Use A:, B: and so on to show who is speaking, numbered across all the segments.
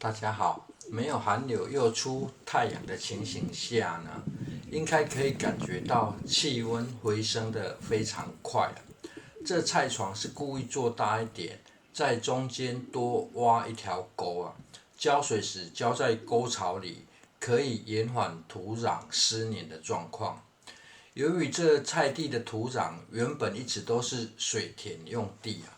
A: 大家好，没有寒流又出太阳的情形下呢，应该可以感觉到气温回升的非常快了。这菜床是故意做大一点，在中间多挖一条沟啊，浇水时浇在沟槽里，可以延缓土壤湿黏的状况。由于这菜地的土壤原本一直都是水田用地啊，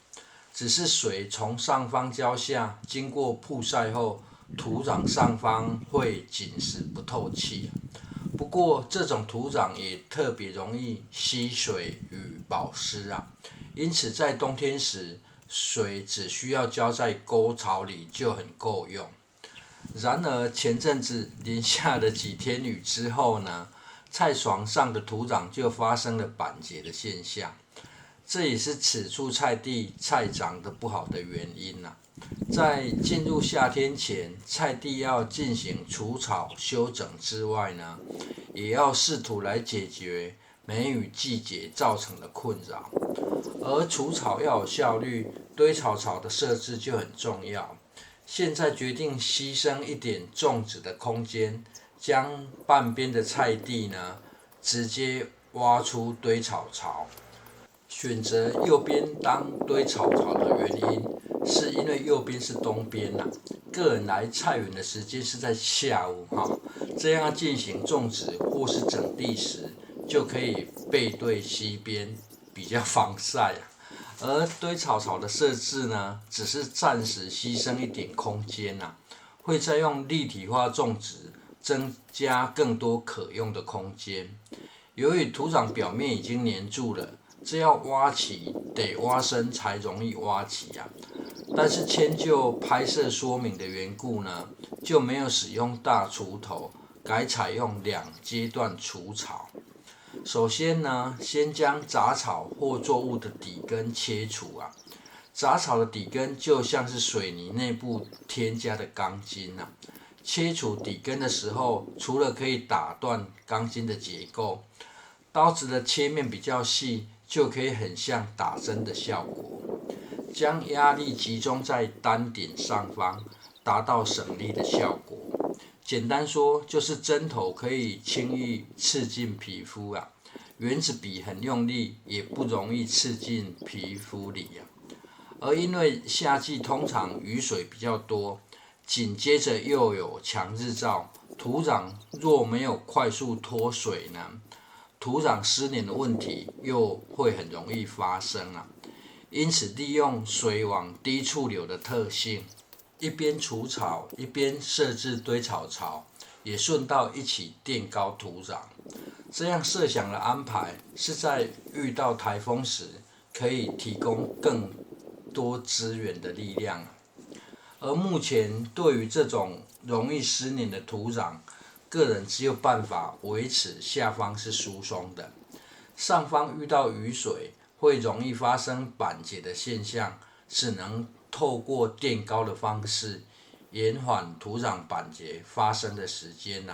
A: 只是水从上方浇下，经过曝晒后，土壤上方会紧实不透气。不过这种土壤也特别容易吸水与保湿啊，因此在冬天时，水只需要浇在沟槽里就很够用。然而前阵子连下了几天雨之后呢，菜床上的土壤就发生了板结的现象。这也是此处菜地菜长得不好的原因啊。在进入夏天前，菜地要进行除草修整之外呢，也要试图来解决梅雨季节造成的困扰。而除草要有效率，堆草槽的设置就很重要。现在决定牺牲一点种植的空间，将半边的菜地呢，直接挖出堆草槽。选择右边当堆草槽的原因，是因为右边是东边呐、个人来菜园的时间是在下午这样进行种植或是整地时，就可以背对西边，比较防晒啊。而堆草槽的设置呢，只是暂时牺牲一点空间会再用立体化种植，增加更多可用的空间。由于土壤表面已经黏住了，这要挖起得挖深才容易挖起啊。但是迁就拍摄说明的缘故呢，就没有使用大锄头，改采用2阶段除草。首先呢，先将杂草或作物的底根切除啊。杂草的底根就像是水泥内部添加的钢筋切除底根的时候，除了可以打断钢筋的结构，刀子的切面比较细，就可以很像打针的效果。将压力集中在单点上方，达到省力的效果。简单说，就是针头可以轻易刺进皮肤原子笔很用力也不容易刺进皮肤里而因为夏季通常雨水比较多，紧接着又有强日照，土壤若没有快速脱水呢，土壤湿黏的问题又会很容易发生因此利用水往低处流的特性，一边除草一边设置堆草槽，也顺道一起垫高土壤。这样设想的安排是在遇到台风时可以提供更多资源的力量而目前对于这种容易湿黏的土壤，个人只有办法维持下方是疏松的，上方遇到雨水会容易发生板结的现象，只能透过垫高的方式延缓土壤板结发生的时间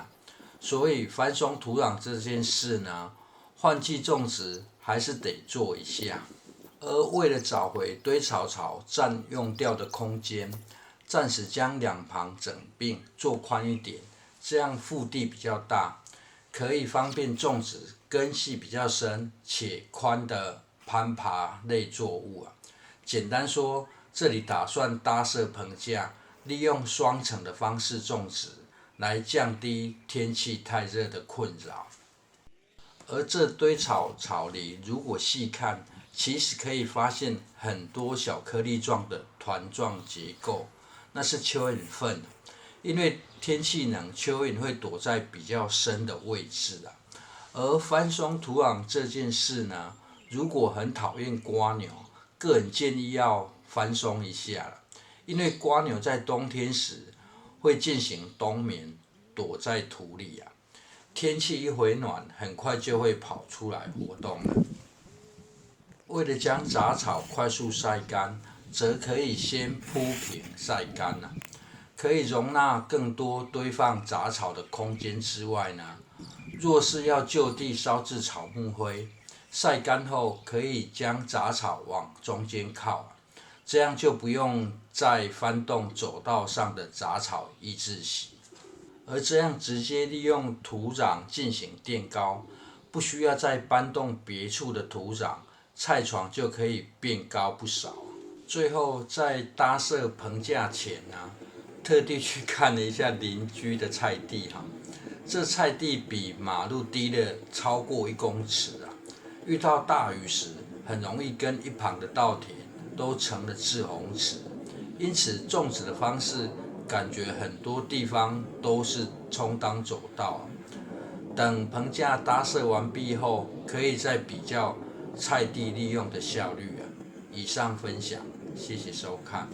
A: 所以翻松土壤这件事呢，换季种植还是得做一下。而为了找回堆草槽占用掉的空间，暂时将两旁整并做宽一点，这样腹地比较大，可以方便种植根系比较深且宽的攀爬类作物简单说，这里打算搭设棚架，利用双层的方式种植，来降低天气太热的困扰。而这堆草槽里，如果细看，其实可以发现很多小颗粒状的团状结构，那是蚯蚓粪。因为天气冷，蚯蚓会躲在比较深的位置而翻松土壤这件事呢，如果很讨厌蝸牛，个人建议要翻松一下因为蝸牛在冬天时会进行冬眠，躲在土里天气一回暖，很快就会跑出来活动了。为了将杂草快速晒干，则可以先铺平晒干可以容纳更多堆放杂草的空间之外呢，若是要就地烧制草木灰，晒干后可以将杂草往中间靠这样就不用再翻动走道上的杂草抑制息，而这样直接利用土壤进行垫高，不需要再搬动别处的土壤，菜床就可以变高不少。最后在搭设棚架前特地去看了一下邻居的菜地这菜地比马路低了超过1公尺遇到大雨时，很容易跟一旁的稻田都成了滞洪池，因此种植的方式感觉很多地方都是充当走道。等棚架搭设完毕后，可以再比较菜地利用的效率以上分享，谢谢收看。